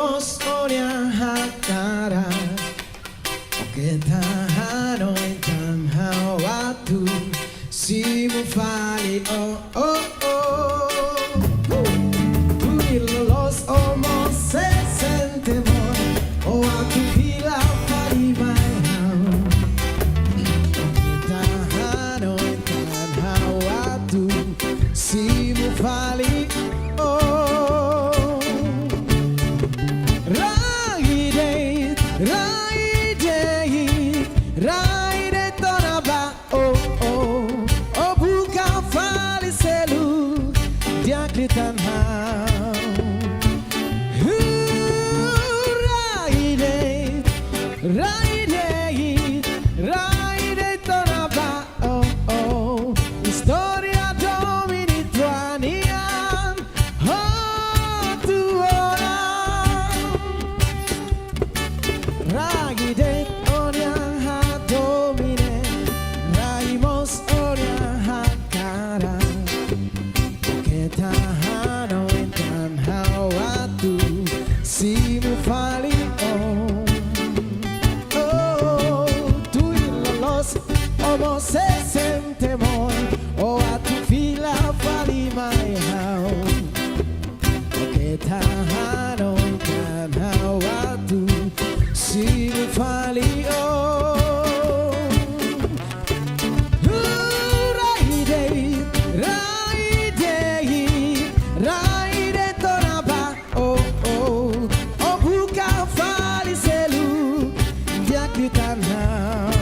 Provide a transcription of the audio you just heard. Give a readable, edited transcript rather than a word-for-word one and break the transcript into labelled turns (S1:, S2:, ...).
S1: Raimos oria hakara Oketahano entanha watu Simufali oh oh oh Tuilos almost se sentemo Oh watu pila fali my house Oketahano entanha watu Simufali oh Raide tonaba oh oh oh buka fali selu diaklitan how Raide tonaba oh oh historia dominituanian oh tu ora Raide Tahano entanha watu simufali oh oh tuilos omo se sente moi oh watu fila fali my house que tahano entanha watu simufali oh Raide tonaba oh oh oh buka fali selu diaklitan how